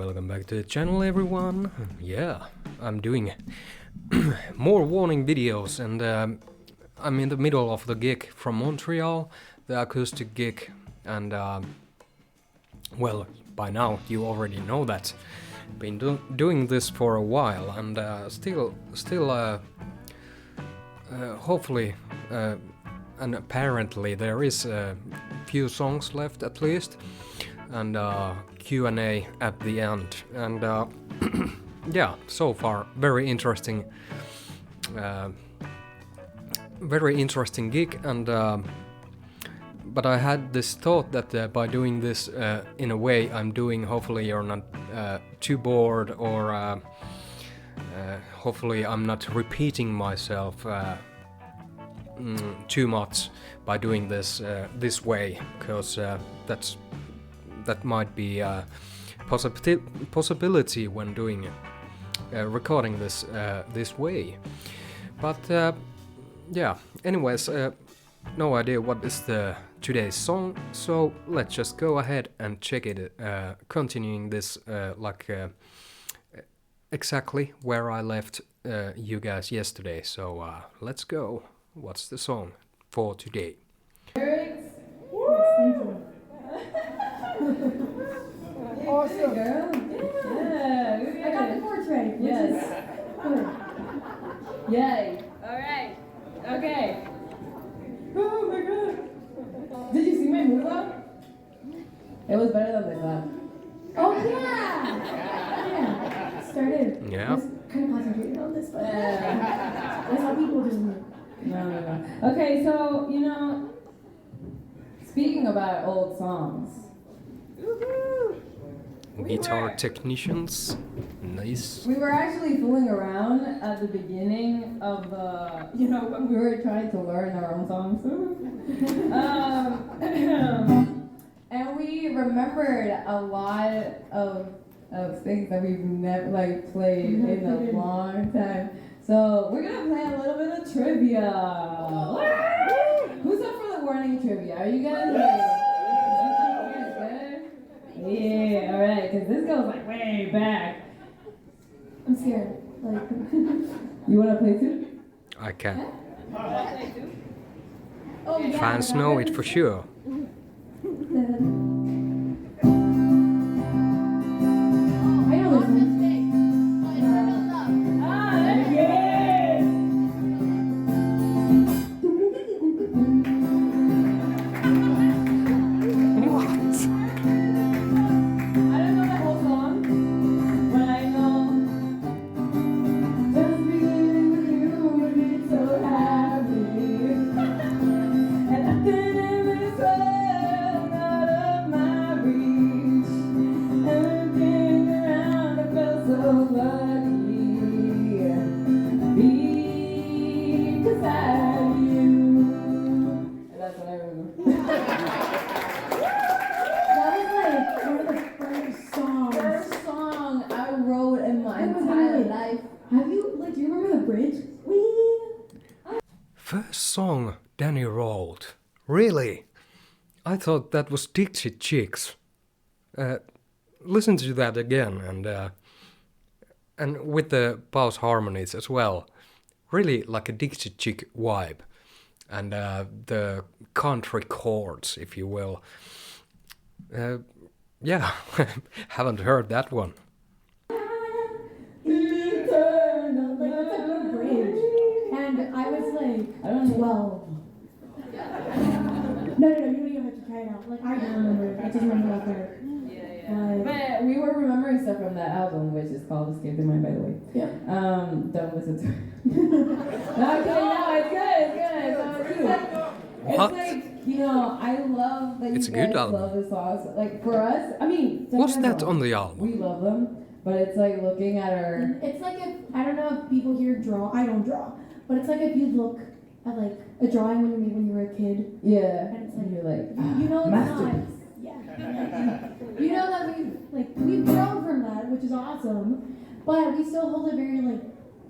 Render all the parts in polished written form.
welcome back to the channel, everyone. Yeah, I'm doing more warning videos, and I'm in the middle of the gig from Montreal, the acoustic gig, and well, by now you already know that. Been doing this for a while, and still hopefully and apparently there is a few songs left at least, and Q&A at the end, and yeah, so far very interesting gig, and but I had this thought that by doing this in a way I'm doing, hopefully you're not too bored, or hopefully I'm not repeating myself too much by doing this this way, because that might be a possibility when doing recording this this way. But yeah, anyways, no idea what is the today's song, so let's just go ahead and check it, continuing this exactly where I left you guys yesterday. So let's go. What's the song for today? Awesome, girl. Yeah. I got the chords right. Yes. Yay. All right. Okay. Oh my god. Did you see my move up? It was better than I thought. Oh yeah. Yeah. Started. Yeah. I was kind of concentrating on this, but that's how people just move. No. Okay, so speaking about old songs. Guitar technicians, nice. We were actually fooling around at the beginning of when we were trying to learn our own songs. And we remembered a lot of things that we've never played in a long time. So we're gonna play a little bit of trivia. Who's up for the warning trivia? Are you guys ready? Yeah, alright, because this goes way back. I'm scared. You want to play too? I can. Oh, yeah, Fans know it for sure. I know this one. First song Danny wrote. Really? I thought that was Dixie Chicks. Listen to that again, and with the pause harmonies as well. Really like a Dixie Chick vibe, and the country chords, if you will. Yeah, haven't heard that one. And I was like 12. No, you don't even have to try it out. I don't remember. I just remember that part. Yeah. But we were remembering stuff from that album, which is called Escape the Mind, by the way. Yeah. Don't listen to it. Okay, no, it's good. So What? I love that It's you a good guys album. love the songs. For us, I mean, Was that on the album? we love them, but it's looking at our... It's like if, I don't know if people here draw. I don't draw. But it's like if you look at a drawing when you made when you were a kid. Yeah. And it's you're like, it's masterpiece. not. Yeah. You know that we've grown from that, which is awesome. But we still hold it very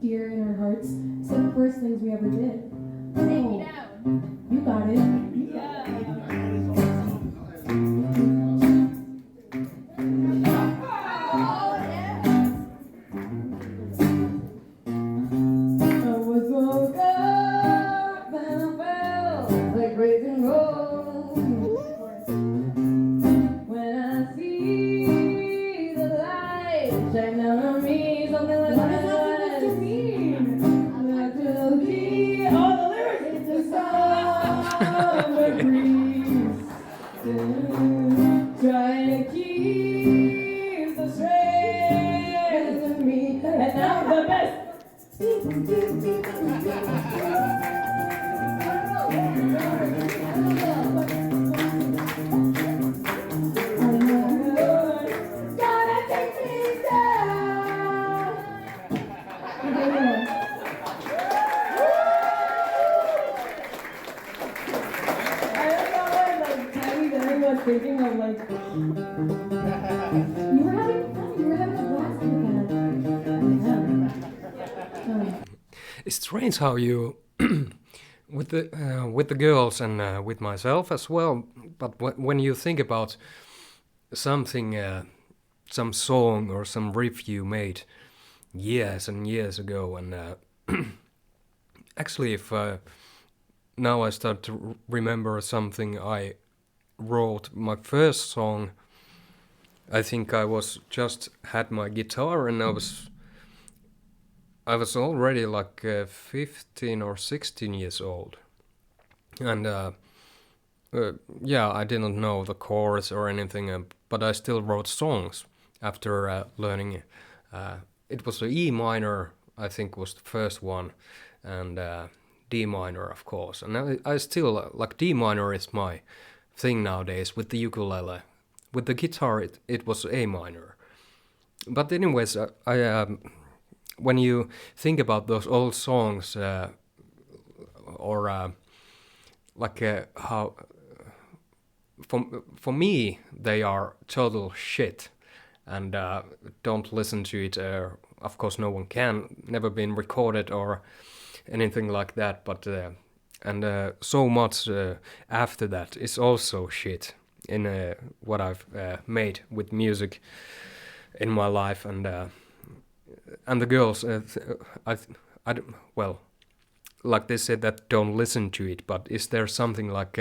dear in our hearts. It's the first things we ever did. Oh, you got it. Yeah. Thinking of like you were having fun, you were having a blast with that. It's strange how you with the girls and with myself as well. But when you think about something, some song or some riff you made years and years ago, and actually, if now I start to remember something I wrote my first song, I think I was just had my guitar and I was already like 15 or 16 years old, and yeah, I didn't know the chords or anything, but I still wrote songs after learning. It was the E minor, I think, was the first one, and D minor, of course, and I still like D minor is my thing nowadays with the ukulele. With the guitar, it was A minor. But anyways, I when you think about those old songs, or like how for me they are total shit, and don't listen to it. Of course, no one can. Never been recorded or anything like that. But and so much after that is also shit in what I've made with music in my life, and the girls, well, like they said that don't listen to it, but is there something like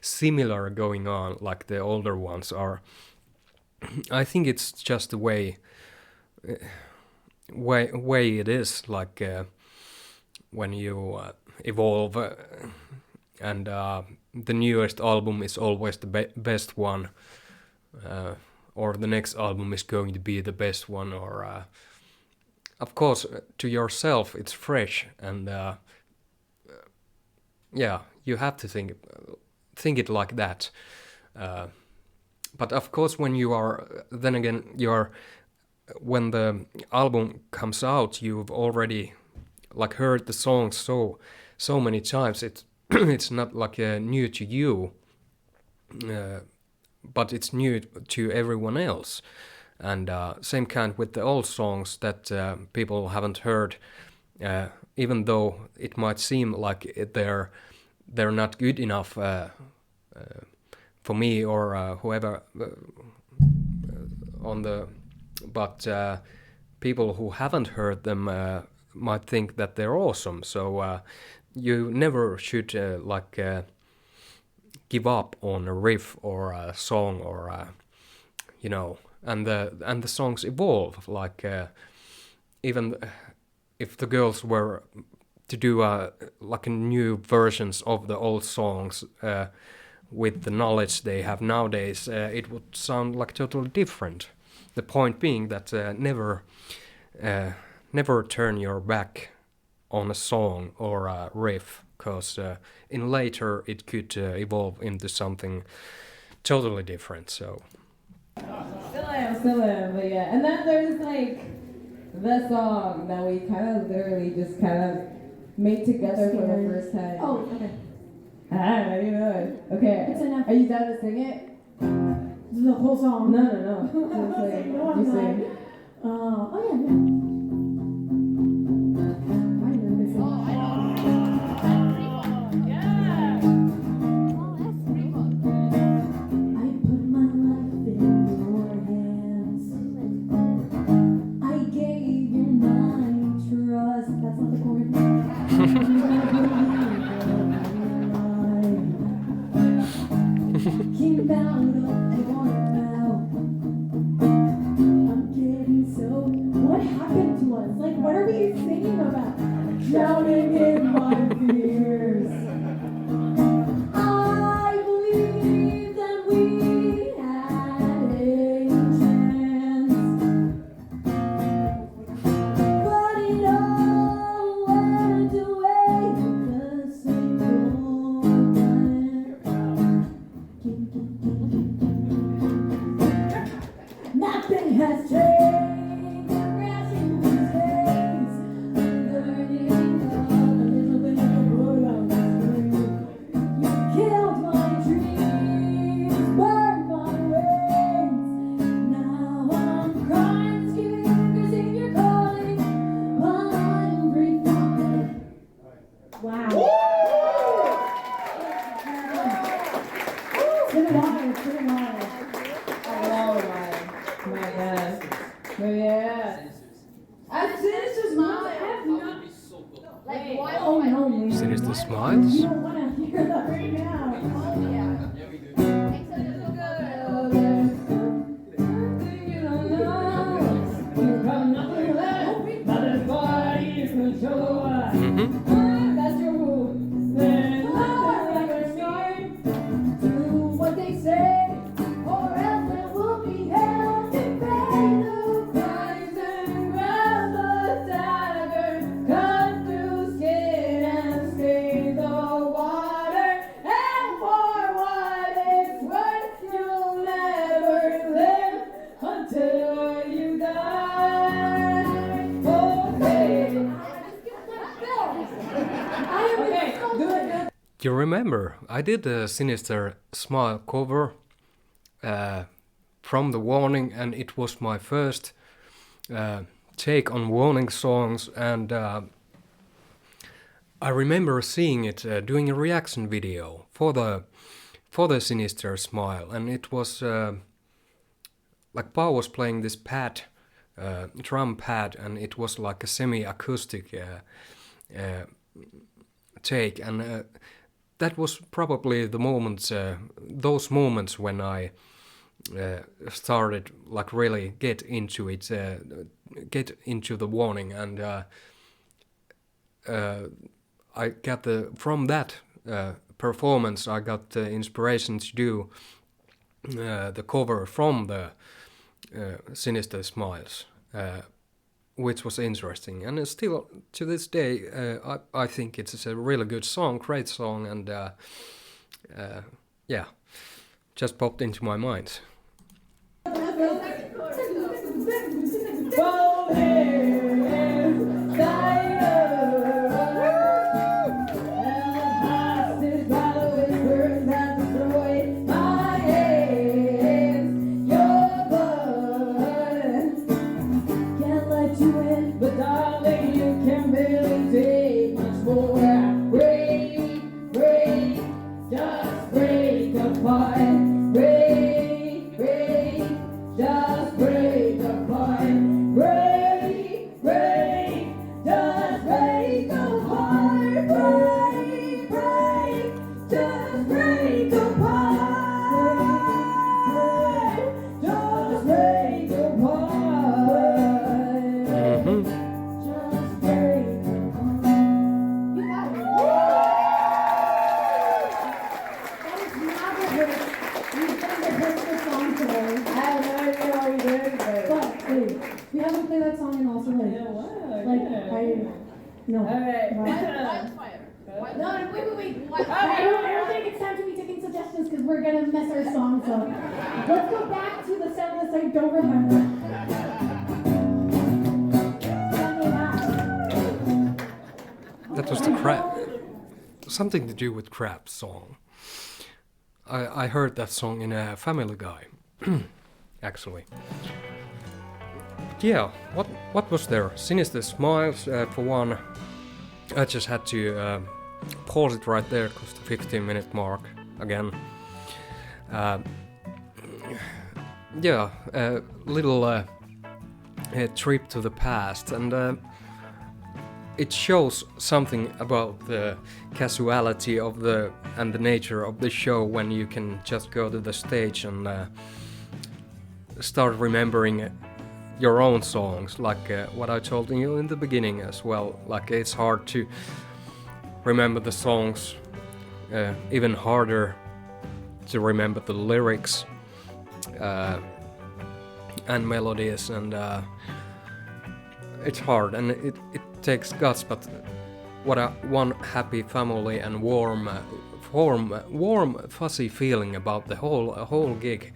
similar going on like the older ones are? I think it's just the way it is, like when you evolve, and the newest album is always the best one, or the next album is going to be the best one, or of course to yourself it's fresh, and yeah, you have to think it like that. But of course, when you are, then again, when the album comes out, you've already like heard the songs so many times. It's not like new to you, but it's new to everyone else. And same kind with the old songs that people haven't heard, even though it might seem like they're not good enough for me or whoever on the, but people who haven't heard them might think that they're awesome. So you never should give up on a riff or a song, or you know, and the songs evolve. Like even if the girls were to do like new versions of the old songs with the knowledge they have nowadays, it would sound like totally different. The point being that never turn your back on a song or a riff, because in later it could evolve into something totally different. So Still am, but yeah. And then there's like the song that we kind of literally just kind of made together for the first time. Oh, okay. Ah, you know it. Okay. It's enough. Are you down to sing it? This is the whole song. No. No, Just sing. I'm You not. sing. Oh yeah. I know this song. I put my life in your hands. I gave you my trust. That's not the chord. Came out of your mouth. I'm getting so. What happened to us? Like, what are we singing about? Drowning in my fears. I believe that we had a chance, but it all Yeah. But yeah. At Sinister's mom, I have not. Like, why? Oh no, man. Sinister Smiles? You don't want to hear that right now. Oh, yeah. Except it's so Mm-hmm. That's your move. Then do what they say, or else there will be hell to pay the price and grab the dagger, cut through skin and stain the water. And for what it's worth, you'll never live until you die. Okay, do it. You remember, I did a Sinister Smile cover from the Warning, and it was my first take on Warning songs, and I remember seeing it, doing a reaction video for the Sinister Smile, and it was like Pau was playing this pad, drum pad, and it was like a semi-acoustic take, and that was probably the moments, those moments when I started like really get into it, get into the Warning, and I got from that performance I got the inspiration to do the cover from the Sinister Smiles, which was interesting, and still to this day I think it's a really good song, great song, and yeah, just popped into my mind. No. Alright. Wildfire. No, wait. Okay, I don't think it's time to be taking suggestions because we're gonna mess our songs up. Let's go back to the set list I don't remember. That was the crab, something to do with crab song. I heard that song in a Family Guy, actually. Yeah, what was there? Sinister Smiles for one. I just had to pause it right there because the 15-minute mark again. Yeah, a little a trip to the past, and it shows something about the casuality of the nature of the show when you can just go to the stage and start remembering your own songs, like what I told you in the beginning as well. Like it's hard to remember the songs, even harder to remember the lyrics and melodies, and it's hard and it takes guts. But what a one happy family and warm fuzzy feeling about the whole gig.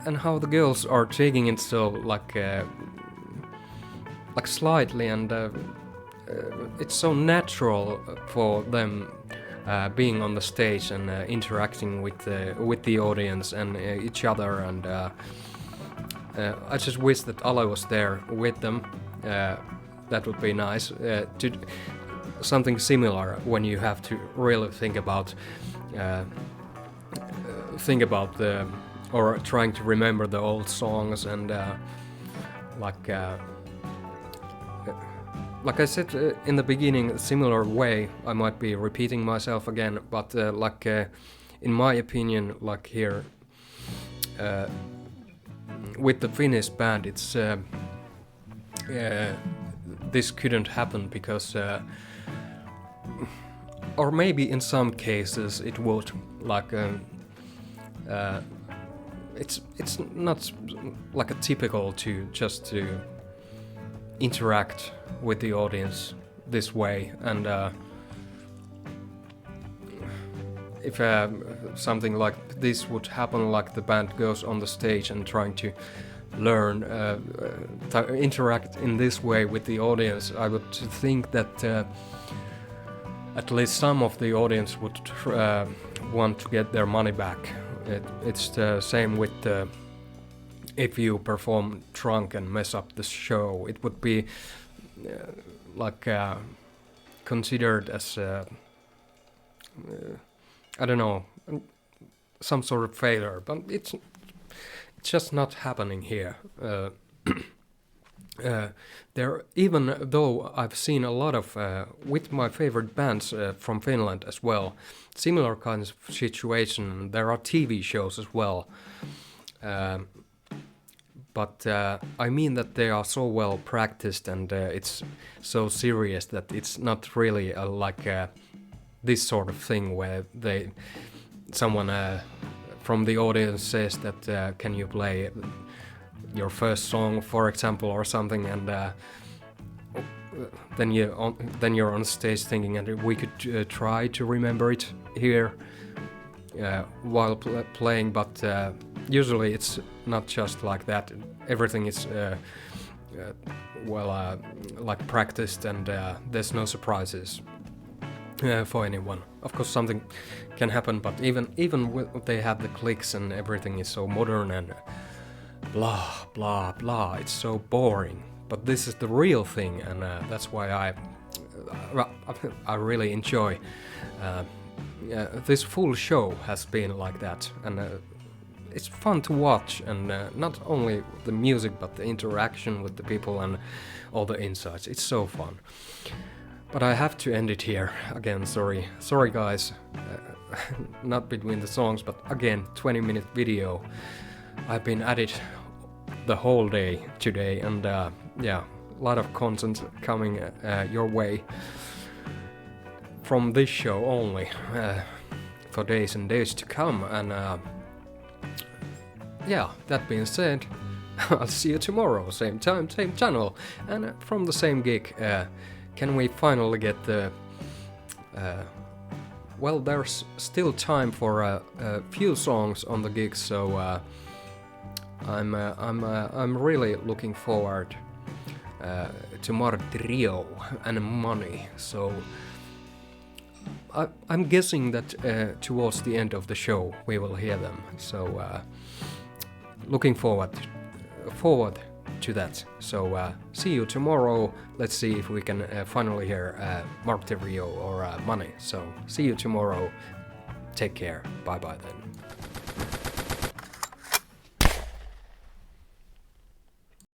And how the girls are taking it so like slightly, and it's so natural for them being on the stage and interacting with the audience and each other, and I just wish that Ale was there with them. That would be nice to something similar when you have to really think about think about or trying to remember the old songs, and like I said in the beginning, a similar way, I might be repeating myself again, but in my opinion, like here with the Finnish band, it's this couldn't happen because or maybe in some cases it would, like it's not like a typical to just to interact with the audience this way, and if something like this would happen, like the band goes on the stage and trying to learn to interact in this way with the audience, I would think that at least some of the audience would want to get their money back. It's the same with if you perform drunk and mess up the show, it would be considered as I don't know, some sort of failure, but it's just not happening here. There, even though I've seen a lot of with my favorite bands from Finland as well, similar kinds of situation. There are TV shows as well, but I mean that they are so well practiced, and it's so serious that it's not really this sort of thing where someone from the audience says that can you play your first song, for example, or something, and then you're on stage thinking, and we could try to remember it here while playing, but usually it's not just like that. Everything is like practiced, and there's no surprises for anyone. Of course, something can happen, but even when they have the clicks and everything is so modern and blah blah blah, it's so boring. But this is the real thing, and that's why I really enjoy this full show has been like that, and it's fun to watch, and not only the music but the interaction with the people and all the insights. It's so fun. But I have to end it here again. Sorry guys, not between the songs, but again, 20-minute video. I've been at it the whole day today, and yeah, a lot of content coming your way from this show only for days and days to come. And yeah, that being said, I'll see you tomorrow, same time, same channel, and from the same gig. Can we finally get the well, there's still time for a few songs on the gig, so I'm really looking forward to more trio and money. So I'm guessing that towards the end of the show we will hear them. So looking forward to that. So see you tomorrow. Let's see if we can finally hear Mark Trio or Money. So see you tomorrow. Take care. Bye bye then.